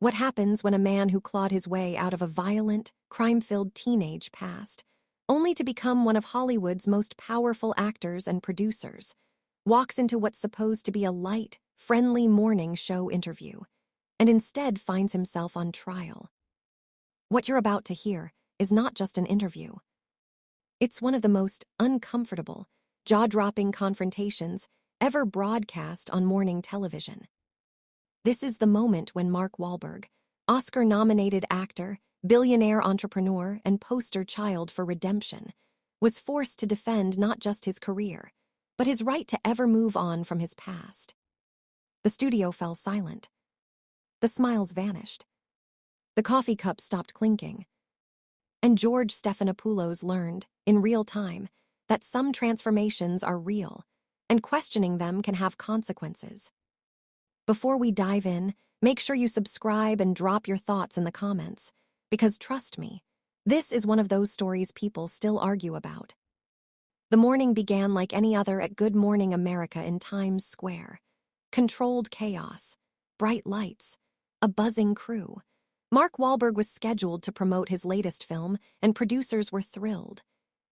What happens when a man who clawed his way out of a violent, crime-filled teenage past, only to become one of Hollywood's most powerful actors and producers, walks into what's supposed to be a light, friendly morning show interview, and instead finds himself on trial. What you're about to hear is not just an interview. It's one of the most uncomfortable, jaw-dropping confrontations ever broadcast on morning television. This is the moment when Mark Wahlberg, Oscar-nominated actor, billionaire entrepreneur, and poster child for redemption, was forced to defend not just his career, but his right to ever move on from his past. The studio fell silent. The smiles vanished. The coffee cups stopped clinking. And George Stephanopoulos learned, in real time, that some transformations are real, and questioning them can have consequences. Before we dive in, make sure you subscribe and drop your thoughts in the comments, because trust me, this is one of those stories people still argue about. The morning began like any other at Good Morning America in Times Square. Controlled chaos, bright lights, a buzzing crew. Mark Wahlberg was scheduled to promote his latest film, and producers were thrilled.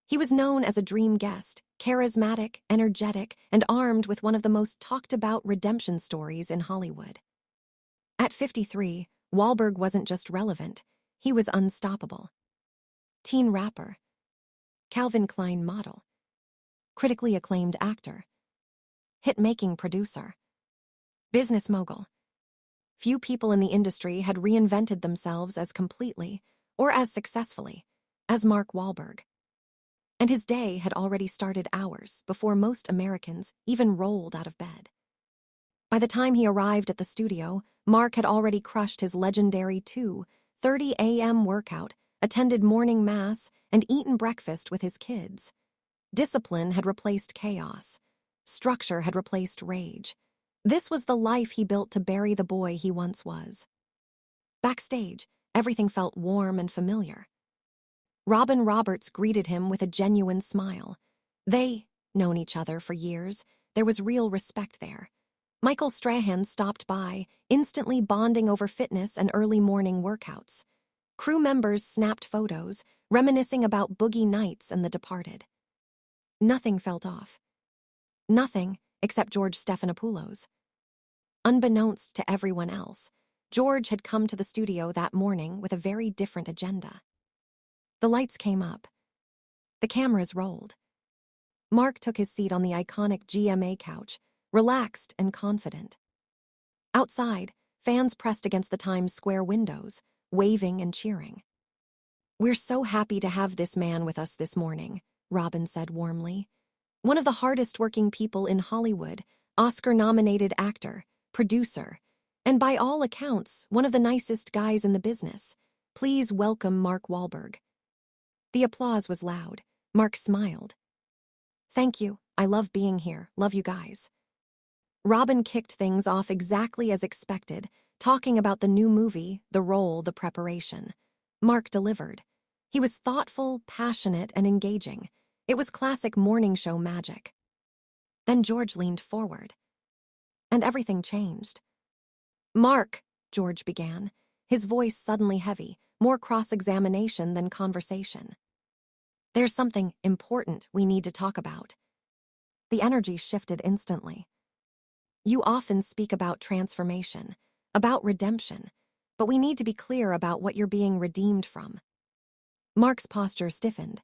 He was known as a dream guest, charismatic, energetic, and armed with one of the most talked-about redemption stories in Hollywood. At 53, Wahlberg wasn't just relevant, he was unstoppable. Teen rapper, Calvin Klein model, critically acclaimed actor, hit-making producer, business mogul. Few people in the industry had reinvented themselves as completely, or as successfully, as Mark Wahlberg. And his day had already started hours before most Americans even rolled out of bed. By the time he arrived at the studio, Mark had already crushed his legendary 2:30 a.m. workout, attended morning mass, and eaten breakfast with his kids. Discipline had replaced chaos. Structure had replaced rage. This was the life he built to bury the boy he once was. Backstage, everything felt warm and familiar. Robin Roberts greeted him with a genuine smile. They'd known each other for years. There was real respect there. Michael Strahan stopped by, instantly bonding over fitness and early morning workouts. Crew members snapped photos, reminiscing about boogie nights and The Departed. Nothing felt off. Nothing except George Stephanopoulos. Unbeknownst to everyone else, George had come to the studio that morning with a very different agenda. The lights came up. The cameras rolled. Mark took his seat on the iconic GMA couch, relaxed and confident. Outside, fans pressed against the Times Square windows, waving and cheering. "We're so happy to have this man with us this morning," Robin said warmly. "One of the hardest-working people in Hollywood, Oscar-nominated actor, producer, and by all accounts, one of the nicest guys in the business. Please welcome Mark Wahlberg." The applause was loud. Mark smiled. "Thank you. I love being here. Love you guys." Robin kicked things off exactly as expected, talking about the new movie, the role, the preparation. Mark delivered. He was thoughtful, passionate, and engaging. It was classic morning show magic. Then George leaned forward. And everything changed. "Mark," George began, his voice suddenly heavy, more cross-examination than conversation. "There's something important we need to talk about." The energy shifted instantly. "You often speak about transformation, about redemption, but we need to be clear about what you're being redeemed from." Mark's posture stiffened.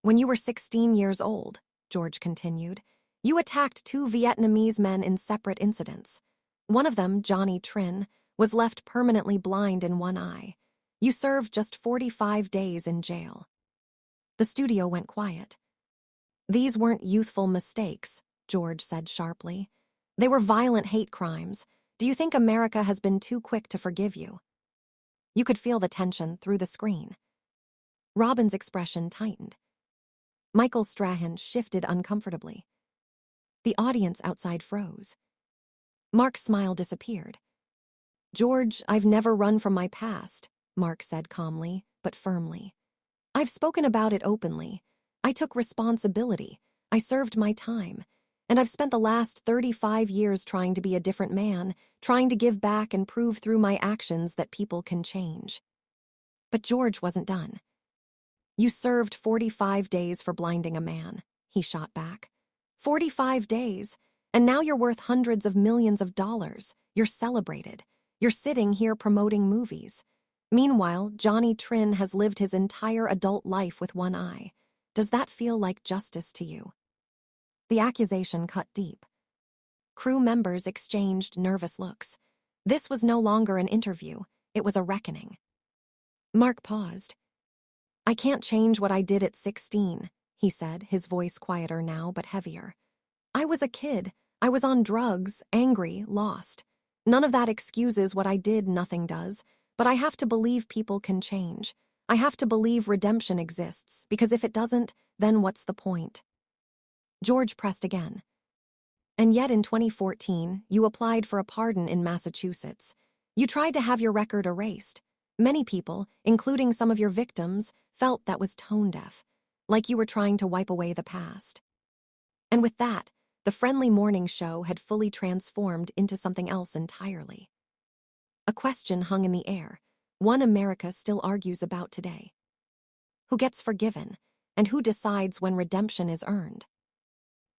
"When you were 16 years old," George continued, "you attacked two Vietnamese men in separate incidents. One of them, Johnny Trin, was left permanently blind in one eye. You served just 45 days in jail." The studio went quiet. "These weren't youthful mistakes," George said sharply. "They were violent hate crimes. Do you think America has been too quick to forgive you?" You could feel the tension through the screen. Robin's expression tightened. Michael Strahan shifted uncomfortably. The audience outside froze. Mark's smile disappeared. "George, I've never run from my past," Mark said calmly, but firmly. "I've spoken about it openly. I took responsibility. I served my time. And I've spent the last 35 years trying to be a different man, trying to give back and prove through my actions that people can change. But George wasn't done. You served 45 days for blinding a man, he shot back. 45 days, and now you're worth hundreds of millions of dollars. You're celebrated. You're sitting here promoting movies. Meanwhile, Johnny Trin has lived his entire adult life with one eye. Does that feel like justice to you? The accusation cut deep. Crew members exchanged nervous looks. This was no longer an interview. It was a reckoning. Mark paused. I can't change what I did at 16, he said, his voice quieter now but heavier. I was a kid. I was on drugs, angry, lost. None of that excuses what I did, nothing does. But I have to believe people can change. I have to believe redemption exists, because if it doesn't, then what's the point? George pressed again. And yet in 2014, you applied for a pardon in Massachusetts. You tried to have your record erased. Many people, including some of your victims, felt that was tone-deaf, like you were trying to wipe away the past. And with that, the friendly morning show had fully transformed into something else entirely. A question hung in the air, one America still argues about today. Who gets forgiven, and who decides when redemption is earned?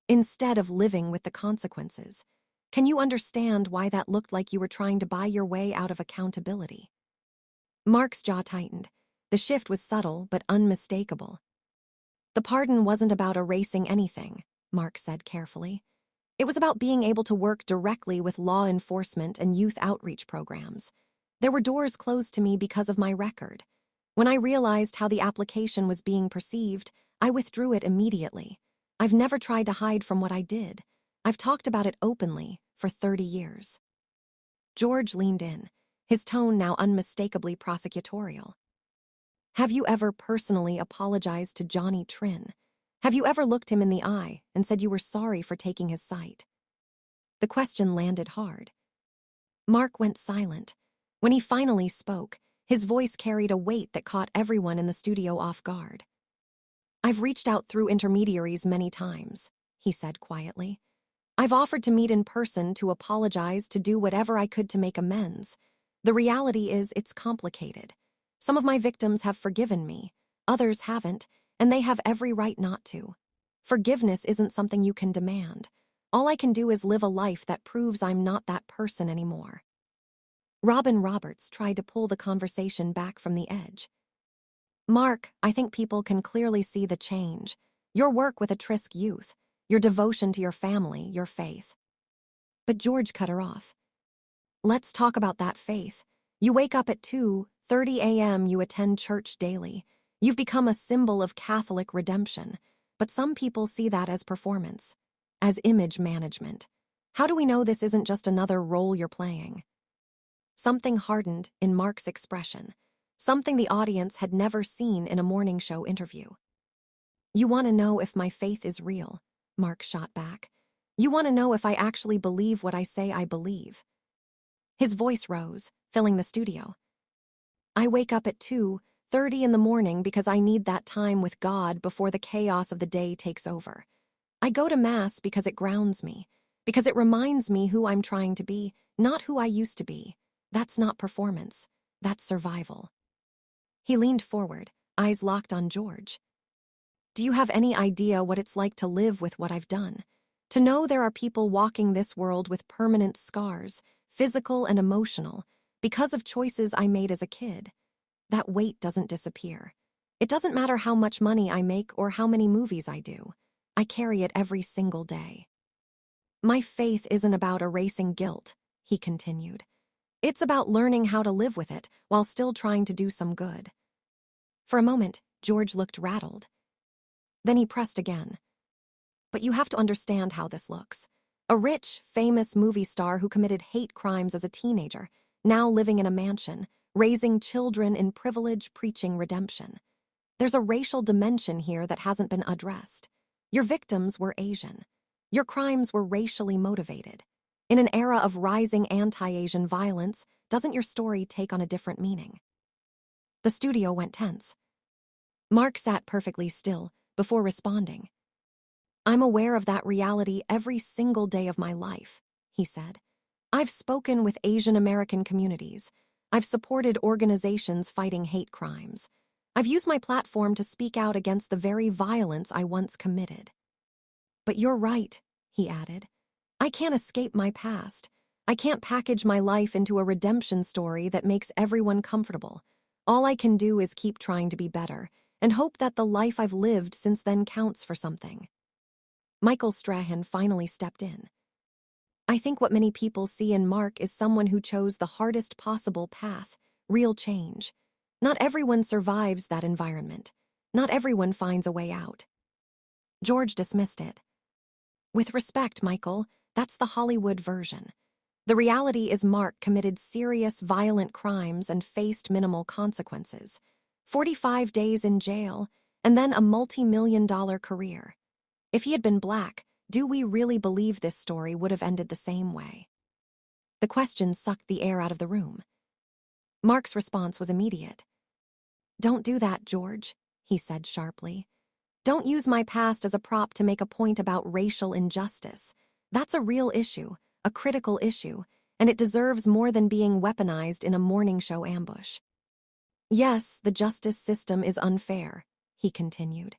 Instead of living with the consequences, can you understand why that looked like you were trying to buy your way out of accountability? Mark's jaw tightened. The shift was subtle but unmistakable. The pardon wasn't about erasing anything, Mark said carefully. It was about being able to work directly with law enforcement and youth outreach programs. There were doors closed to me because of my record. When I realized how the application was being perceived, I withdrew it immediately. I've never tried to hide from what I did. I've talked about it openly for 30 years. George leaned in, his tone now unmistakably prosecutorial. Have you ever personally apologized to Johnny Trin? Have you ever looked him in the eye and said you were sorry for taking his sight? The question landed hard. Mark went silent. When he finally spoke, his voice carried a weight that caught everyone in the studio off guard. I've reached out through intermediaries many times, he said quietly. I've offered to meet in person, to apologize, to do whatever I could to make amends. The reality is it's complicated. Some of my victims have forgiven me, others haven't, and they have every right not to. Forgiveness isn't something you can demand. All I can do is live a life that proves I'm not that person anymore. Robin Roberts tried to pull the conversation back from the edge. Mark, I think people can clearly see the change. Your work with at-risk youth, your devotion to your family, your faith. But George cut her off. Let's talk about that faith. You wake up at 2:30 a.m., you attend church daily. You've become a symbol of Catholic redemption. But some people see that as performance, as image management. How do we know this isn't just another role you're playing? Something hardened in Mark's expression, something the audience had never seen in a morning show interview. You want to know if my faith is real, Mark shot back. You want to know if I actually believe what I say I believe. His voice rose, filling the studio. I wake up at 2:30 in the morning because I need that time with God before the chaos of the day takes over. I go to Mass because it grounds me, because it reminds me who I'm trying to be, not who I used to be. That's not performance. That's survival. He leaned forward, eyes locked on George. Do you have any idea what it's like to live with what I've done? To know there are people walking this world with permanent scars, physical and emotional, because of choices I made as a kid. That weight doesn't disappear. It doesn't matter how much money I make or how many movies I do. I carry it every single day. My faith isn't about erasing guilt, he continued. It's about learning how to live with it while still trying to do some good. For a moment, George looked rattled. Then he pressed again. But you have to understand how this looks. A rich, famous movie star who committed hate crimes as a teenager, now living in a mansion, raising children in privilege, preaching redemption. There's a racial dimension here that hasn't been addressed. Your victims were Asian. Your crimes were racially motivated. In an era of rising anti-Asian violence, doesn't your story take on a different meaning? The studio went tense. Mark sat perfectly still before responding. I'm aware of that reality every single day of my life, he said. I've spoken with Asian American communities. I've supported organizations fighting hate crimes. I've used my platform to speak out against the very violence I once committed. But you're right, he added. I can't escape my past. I can't package my life into a redemption story that makes everyone comfortable. All I can do is keep trying to be better and hope that the life I've lived since then counts for something. Michael Strahan finally stepped in. I think what many people see in Mark is someone who chose the hardest possible path, real change. Not everyone survives that environment. Not everyone finds a way out. George dismissed it. With respect, Michael, that's the Hollywood version. The reality is Mark committed serious, violent crimes and faced minimal consequences. 45 days in jail, and then a multi-million-dollar career. If he had been black, do we really believe this story would have ended the same way? The question sucked the air out of the room. Mark's response was immediate. Don't do that, George, he said sharply. Don't use my past as a prop to make a point about racial injustice. That's a real issue, a critical issue, and it deserves more than being weaponized in a morning show ambush. Yes, the justice system is unfair, he continued.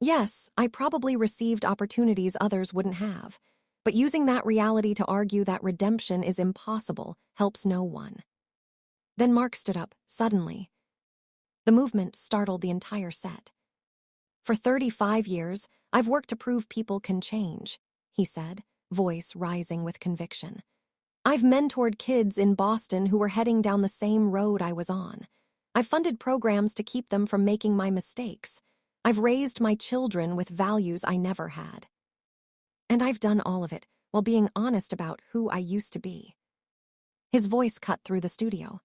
Yes, I probably received opportunities others wouldn't have, but using that reality to argue that redemption is impossible helps no one. Then Mark stood up, suddenly. The movement startled the entire set. For 35 years, I've worked to prove people can change, he said, voice rising with conviction. I've mentored kids in Boston who were heading down the same road I was on. I've funded programs to keep them from making my mistakes. I've raised my children with values I never had. And I've done all of it while being honest about who I used to be. His voice cut through the studio.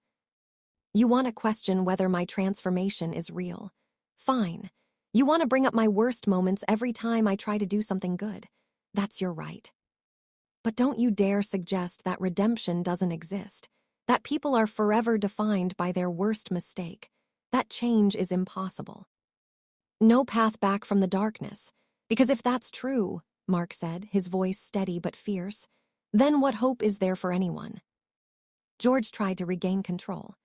You want to question whether my transformation is real. Fine. You want to bring up my worst moments every time I try to do something good. That's your right. But don't you dare suggest that redemption doesn't exist, that people are forever defined by their worst mistake. That change is impossible. No path back from the darkness, because if that's true, Mark said, his voice steady but fierce, then what hope is there for anyone? George tried to regain control.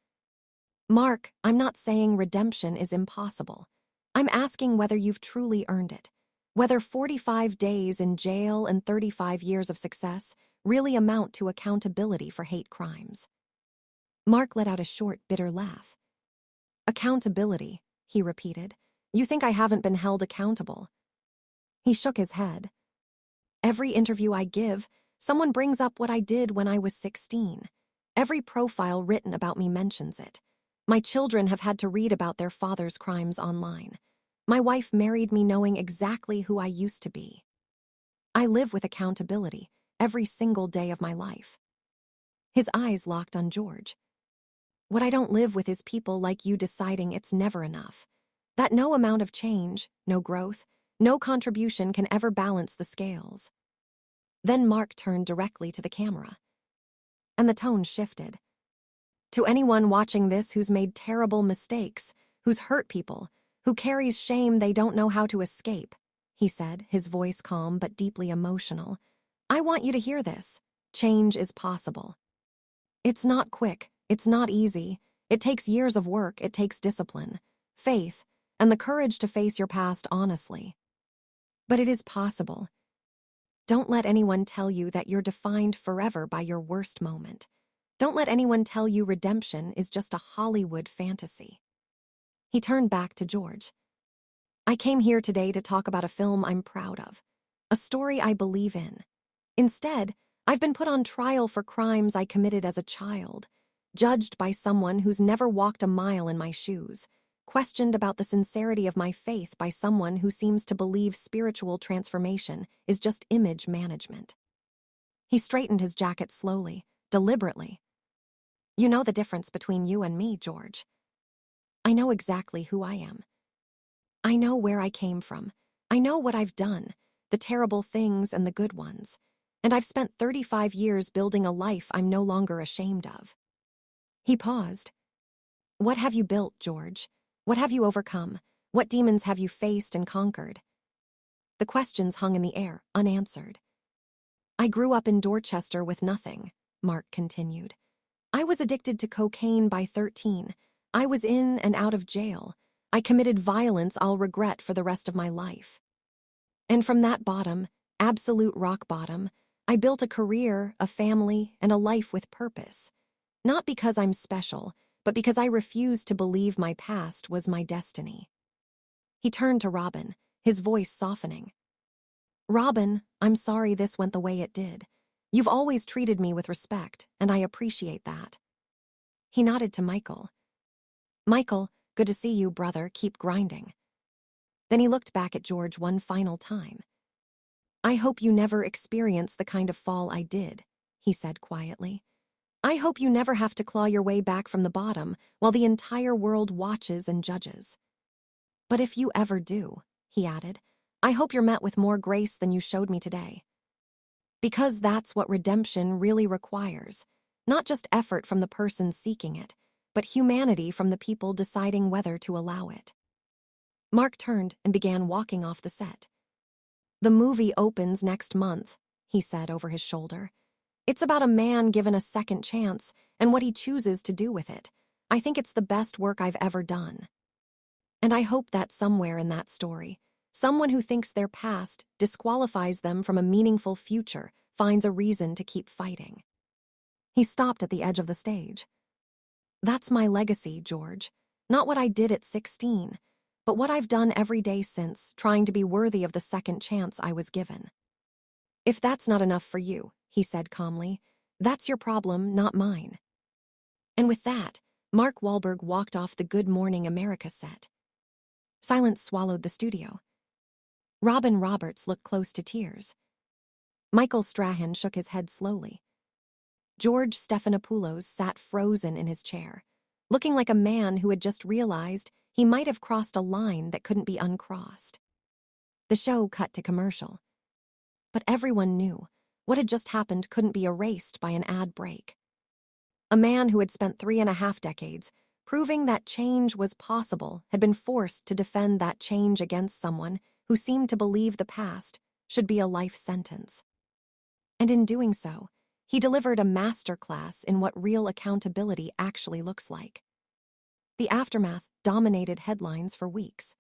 Mark, I'm not saying redemption is impossible. I'm asking whether you've truly earned it, whether 45 days in jail and 35 years of success really amount to accountability for hate crimes. Mark let out a short, bitter laugh. Accountability, he repeated. You think I haven't been held accountable? He shook his head. Every interview I give, someone brings up what I did when I was 16. Every profile written about me mentions it. My children have had to read about their father's crimes online. My wife married me knowing exactly who I used to be. I live with accountability every single day of my life. His eyes locked on George. What I don't live with is people like you deciding it's never enough. That no amount of change, no growth, no contribution can ever balance the scales. Then Mark turned directly to the camera. And the tone shifted. To anyone watching this who's made terrible mistakes, who's hurt people, who carries shame they don't know how to escape, he said, his voice calm but deeply emotional. I want you to hear this. Change is possible. It's not quick. It's not easy. It takes years of work. It takes discipline, faith, and the courage to face your past honestly. But it is possible. Don't let anyone tell you that you're defined forever by your worst moment. Don't let anyone tell you redemption is just a Hollywood fantasy. He turned back to George. I came here today to talk about a film I'm proud of, a story I believe in. Instead, I've been put on trial for crimes I committed as a child, judged by someone who's never walked a mile in my shoes, questioned about the sincerity of my faith by someone who seems to believe spiritual transformation is just image management. He straightened his jacket slowly, deliberately. You know the difference between you and me, George. I know exactly who I am. I know where I came from. I know what I've done, the terrible things and the good ones. And I've spent 35 years building a life I'm no longer ashamed of. He paused. What have you built, George? What have you overcome? What demons have you faced and conquered? The questions hung in the air, unanswered. I grew up in Dorchester with nothing, Mark continued. I was addicted to cocaine by 13. I was in and out of jail. I committed violence I'll regret for the rest of my life. And from that bottom, absolute rock bottom, I built a career, a family, and a life with purpose. Not because I'm special, but because I refused to believe my past was my destiny. He turned to Robin, his voice softening. Robin, I'm sorry this went the way it did. You've always treated me with respect, and I appreciate that. He nodded to Michael. Michael, good to see you, brother, keep grinding. Then he looked back at George one final time. I hope you never experience the kind of fall I did, he said quietly. I hope you never have to claw your way back from the bottom while the entire world watches and judges. But if you ever do, he added, I hope you're met with more grace than you showed me today. Because that's what redemption really requires, not just effort from the person seeking it, but humanity from the people deciding whether to allow it. Mark turned and began walking off the set. The movie opens next month, he said over his shoulder. It's about a man given a second chance and what he chooses to do with it. I think it's the best work I've ever done. And I hope that somewhere in that story, someone who thinks their past disqualifies them from a meaningful future finds a reason to keep fighting. He stopped at the edge of the stage. That's my legacy, George. Not what I did at 16, but what I've done every day since, trying to be worthy of the second chance I was given. If that's not enough for you, he said calmly, that's your problem, not mine. And with that, Mark Wahlberg walked off the Good Morning America set. Silence swallowed the studio. Robin Roberts looked close to tears. Michael Strahan shook his head slowly. George Stephanopoulos sat frozen in his chair, looking like a man who had just realized he might have crossed a line that couldn't be uncrossed. The show cut to commercial. But everyone knew what had just happened couldn't be erased by an ad break. A man who had spent 3.5 decades proving that change was possible had been forced to defend that change against someone who seemed to believe the past should be a life sentence. And in doing so, he delivered a masterclass in what real accountability actually looks like. The aftermath dominated headlines for weeks.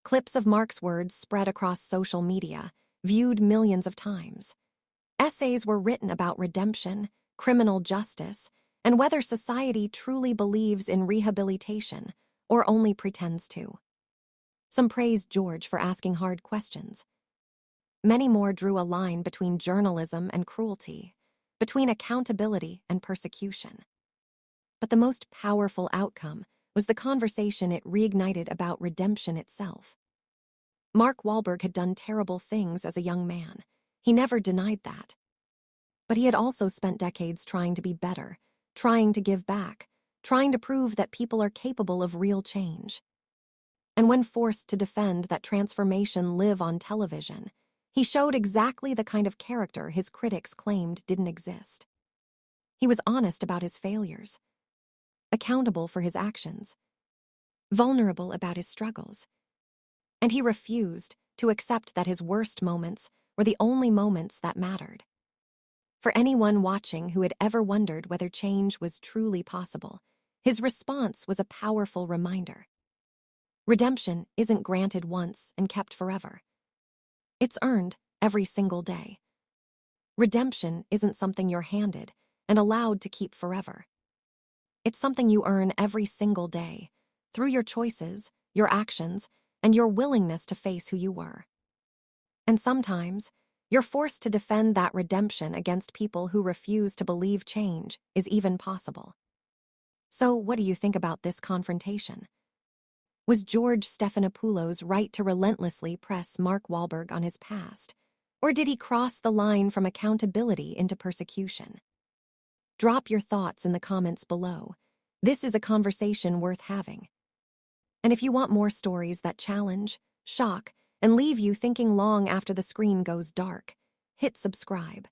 Clips of Mark's words spread across social media, viewed millions of times. Essays were written about redemption, criminal justice, and whether society truly believes in rehabilitation or only pretends to. Some praised George for asking hard questions. Many more drew a line between journalism and cruelty, between accountability and persecution. But the most powerful outcome was the conversation it reignited about redemption itself. Mark Wahlberg had done terrible things as a young man. He never denied that. But he had also spent decades trying to be better, trying to give back, trying to prove that people are capable of real change. And when forced to defend that transformation live on television, he showed exactly the kind of character his critics claimed didn't exist. He was honest about his failures, accountable for his actions, vulnerable about his struggles. And he refused to accept that his worst moments were the only moments that mattered. For anyone watching who had ever wondered whether change was truly possible, his response was a powerful reminder. Redemption isn't granted once and kept forever. It's earned every single day. Redemption isn't something you're handed and allowed to keep forever. It's something you earn every single day, through your choices, your actions, and your willingness to face who you were. And sometimes, you're forced to defend that redemption against people who refuse to believe change is even possible. So, what do you think about this confrontation? Was George Stephanopoulos right to relentlessly press Mark Wahlberg on his past, or did he cross the line from accountability into persecution? Drop your thoughts in the comments below. This is a conversation worth having. And if you want more stories that challenge, shock, and leave you thinking long after the screen goes dark, hit subscribe.